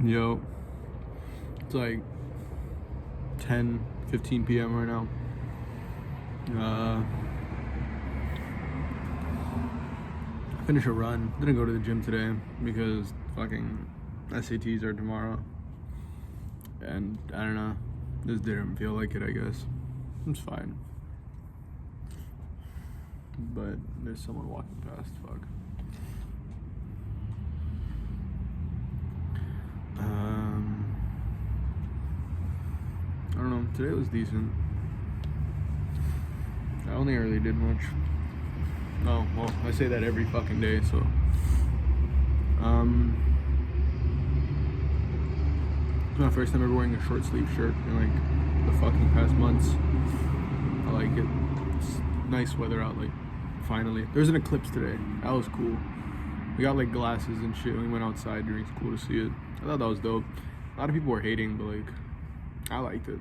Yo, it's like 10:15 p.m. right now. I finished a run. Didn't go to the gym today because fucking SATs are tomorrow. And I don't know. Just didn't feel like it, I guess. It's fine. But there's someone walking past. Fuck. I don't know. Today was decent. I don't think I really did much. Oh, well, I say that every fucking day, so. It's my first time ever wearing a short sleeve shirt in like the fucking past months. I like it. It's nice weather out, like, finally. There's an eclipse today. That was cool. We got like glasses and shit. We went outside during school to see it. I thought that was dope. A lot of people were hating, but like, I liked it.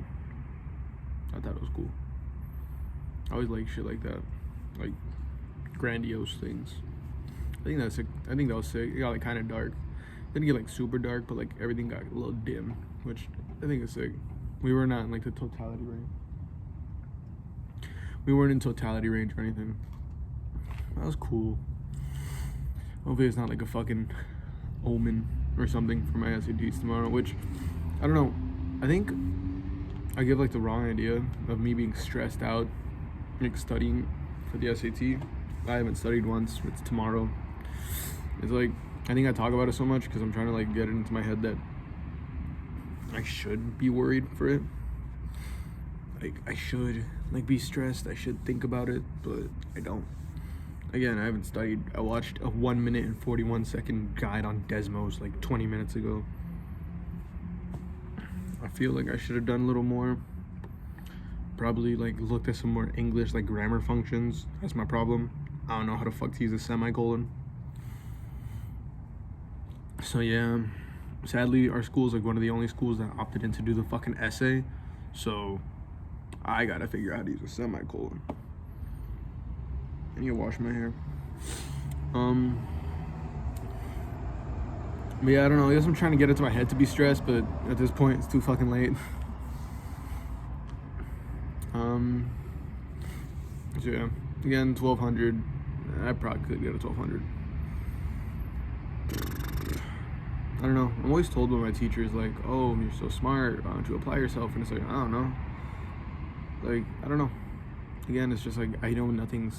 I thought it was cool. I always like shit like that, like grandiose things. I think that's sick. I think that was sick. It got like kind of dark. Didn't get like super dark, but like everything got a little dim, which I think is sick. We were not in like the totality range. We weren't in totality range or anything. That was cool. Hopefully it's not like a fucking omen or something for my SATs tomorrow, which I don't know. I think I give like the wrong idea of me being stressed out, like studying for the SAT. I haven't studied once. It's tomorrow. It's like, I think I talk about it so much because I'm trying to like get it into my head that I should be worried for it. Like I should like be stressed. I should think about it, but I don't. Again, I haven't studied. I watched a 1 minute and 41 second guide on Desmos like 20 minutes ago. I feel like I should have done a little more. Probably like looked at some more English like grammar functions. That's my problem. I don't know how the fuck to use a semicolon. So yeah, sadly our school is like one of the only schools that opted in to do the fucking essay. So I gotta figure out how to use a semicolon. I need to wash my hair. But yeah, I don't know. I guess I'm trying to get it to my head to be stressed, but at this point it's too fucking late. So yeah, again, 1200. I probably could get a 1200. I don't know. I'm always told by my teachers like, "Oh, you're so smart. Why don't you apply yourself?" And it's like, I don't know. Like, I don't know. Again, it's just like I know nothing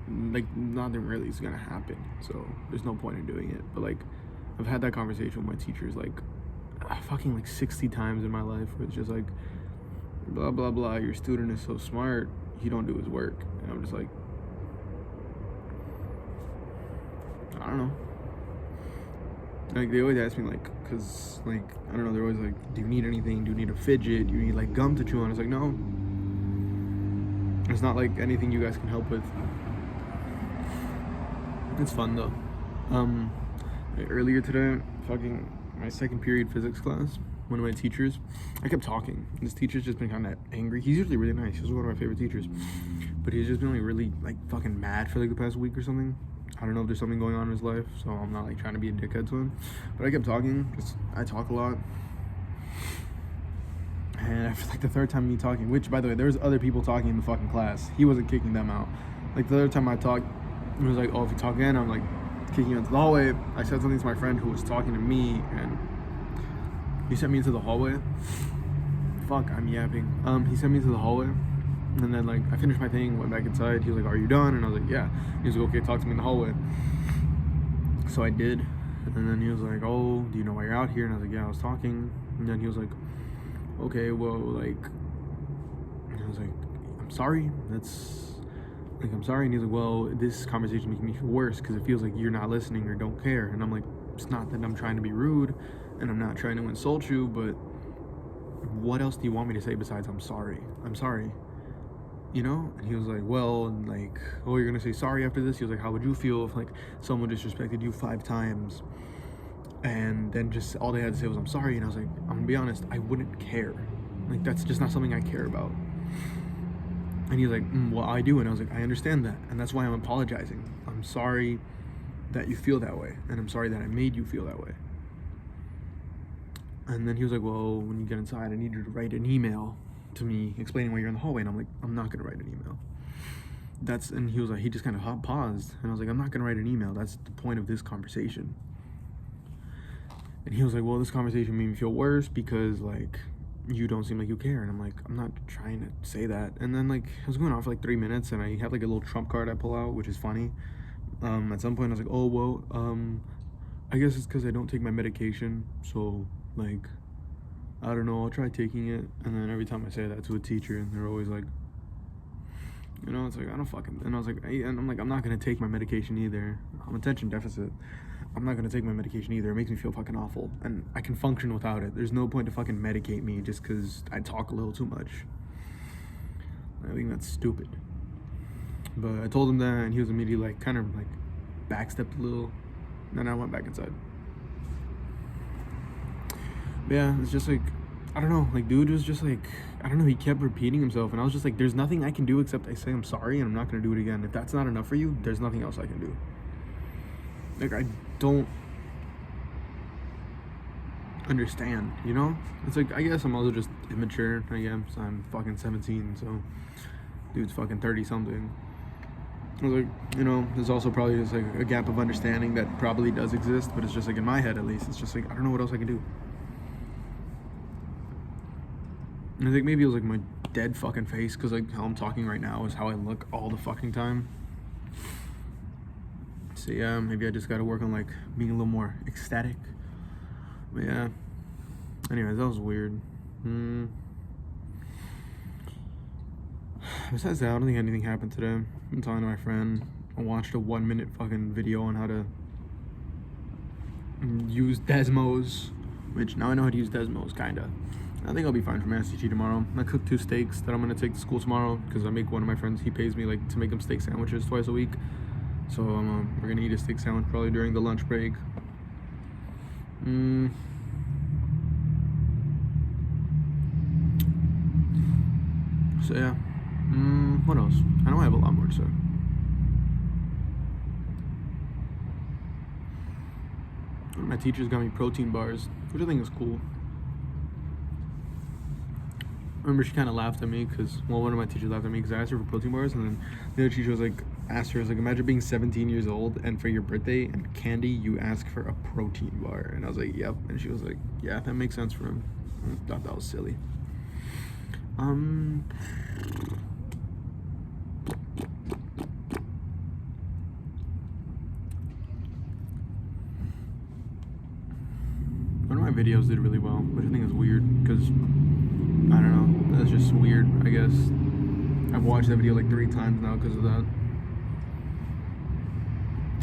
really is gonna happen. So there's no point in doing it. But like, I've had that conversation with my teachers like fucking like 60 times in my life where it's just like, blah blah blah. Your student is so smart. He don't do his work. And I'm just like, I don't know. Like they always ask me like, cause like I don't know, they're always like, do you need anything? Do you need a fidget? Do you need like gum to chew on? It's like, no, it's not like anything you guys can help with. It's fun though. Earlier today, fucking my second period physics class, one of my teachers, I kept talking. This teacher's just been kind of angry. He's usually really nice. He's one of my favorite teachers, but he's just been like really like fucking mad for like the past week or something. I don't know if there's something going on in his life, so I'm not like trying to be a dickhead to him. But I kept talking. I talk a lot. And after like the third time me talking, which by the way, there was other people talking in the fucking class. He wasn't kicking them out. Like the other time I talked, it was like, oh, if you talk again, I'm like kicking you into the hallway. I said something to my friend who was talking to me, and he sent me into the hallway. Fuck, I'm yapping. He sent me into the hallway. And then like I finished my thing, went back inside. He was like, "Are you done?" And I was like, "Yeah." He was like, "Okay, talk to me in the hallway." So I did. And then he was like, "Oh, do you know why you're out here?" And I was like, "Yeah, I was talking." And then he was like, "Okay, well, like," and I was like, "I'm sorry. That's like I'm sorry." And he's like, "Well, this conversation making me feel worse because it feels like you're not listening or don't care." And I'm like, "It's not that I'm trying to be rude, and I'm not trying to insult you, but what else do you want me to say besides I'm sorry? I'm sorry." You know? And he was like, well, and like, oh, you're gonna say sorry after this? He was like, how would you feel if like someone disrespected you 5 times and then just all they had to say was I'm sorry? And I was like, I'm gonna be honest, I wouldn't care. Like that's just not something I care about. And he's like, well, I do. And I was like, I understand that, and that's why I'm apologizing. I'm sorry that you feel that way, and I'm sorry that I made you feel that way. And then he was like, well, when you get inside, I need you to write an email to me explaining why you're in the hallway. And I'm like, I'm not gonna write an email. And he was like, he just kind of paused, and I was like, I'm not gonna write an email. That's the point of this conversation. And he was like, well, this conversation made me feel worse because like you don't seem like you care. And I'm like, I'm not trying to say that. And then like I was going on for like 3 minutes, and I had like a little trump card I pull out, which is funny. At some point I was like, oh well, I guess it's because I don't take my medication, so like I don't know, I'll try taking it. And then every time I say that to a teacher, and they're always like, you know, it's like, I don't fucking, and I was like, and I'm like, I'm not gonna take my medication either. I'm attention deficit. I'm not gonna take my medication either. It makes me feel fucking awful, and I can function without it. There's no point to fucking medicate me just because I talk a little too much. I think that's stupid. But I told him that, and he was immediately like, kind of like backstepped a little. And then I went back inside. But yeah, it's just like, I don't know, like dude was just like, I don't know, he kept repeating himself, and I was just like, there's nothing I can do except I say I'm sorry and I'm not gonna do it again. If that's not enough for you, there's nothing else I can do. Like, I don't understand, you know? It's like, I guess I'm also just immature, I guess. I'm fucking 17, so dude's fucking 30 something. I was like, you know, there's also probably just like a gap of understanding that probably does exist, but it's just like in my head at least, it's just like, I don't know what else I can do. And I think maybe it was like my dead fucking face, because like how I'm talking right now is how I look all the fucking time. So yeah, maybe I just gotta work on like being a little more ecstatic. But yeah, anyways, that was weird. Besides that, I don't think anything happened today. I'm talking to my friend. I watched a 1-minute fucking video on how to use Desmos, which now I know how to use Desmos, kinda. I think I'll be fine for my SAT tomorrow. I cooked 2 steaks that I'm gonna take to school tomorrow, because I make one of my friends, he pays me like to make him steak sandwiches twice a week. So we're gonna eat a steak sandwich probably during the lunch break. So yeah. What else? I know I have a lot more to say. One of my teachers got me protein bars, which I think is cool. I remember she kind of laughed at me because, well, one of my teachers laughed at me because I asked her for protein bars, and then the other teacher was like, imagine being 17 years old and for your birthday and candy, you ask for a protein bar. And I was like, yep. And she was like, yeah, that makes sense for him. I thought that was silly. One of my videos did really well, which I think is weird because, I don't know, that's just weird, I guess. I've watched that video like 3 times now because of that.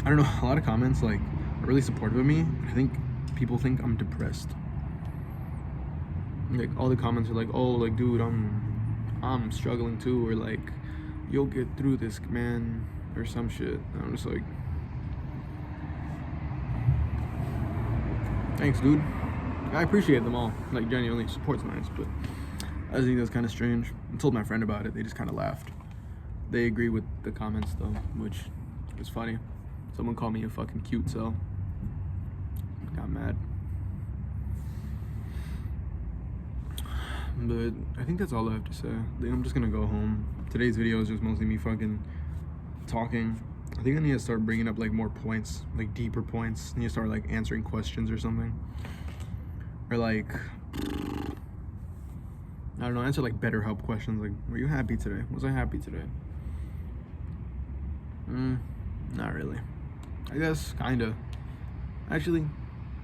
I don't know, a lot of comments like are really supportive of me. I think people think I'm depressed. Like all the comments are like, oh, like dude, I'm struggling too, or like, you'll get through this, man, or some shit. And I'm just like, thanks, dude. I appreciate them all. Like, genuinely, support's nice, but I think that's kind of strange. I told my friend about it. They just kind of laughed. They agree with the comments, though, which is funny. Someone called me a fucking cute cell. Got mad. But I think that's all I have to say. I think I'm just gonna go home. Today's video is just mostly me fucking talking. I think I need to start bringing up like more points, like deeper points. I need to start like answering questions or something. Or like, I don't know, answer like better help questions. Like, were you happy today? Was I happy today? Not really. I guess, kinda. Actually,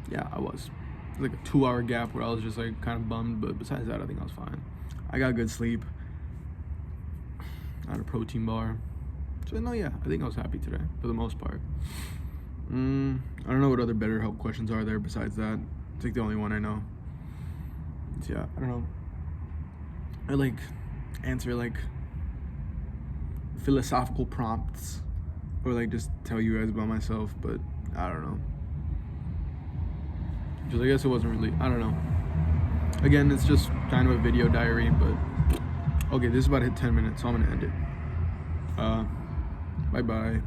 yeah, I was. It was like a 2-hour gap where I was just like kind of bummed, but besides that, I think I was fine. I got good sleep. I had a protein bar. So no, yeah, I think I was happy today for the most part. I don't know what other better help questions are there besides that. It's like the only one I know. So yeah, I don't know. I like answer like philosophical prompts, or like just tell you guys about myself, but I don't know. Just I guess it wasn't really, I don't know. Again, it's just kind of a video diary, but okay, this is about to hit 10 minutes, so I'm gonna end it. Bye bye.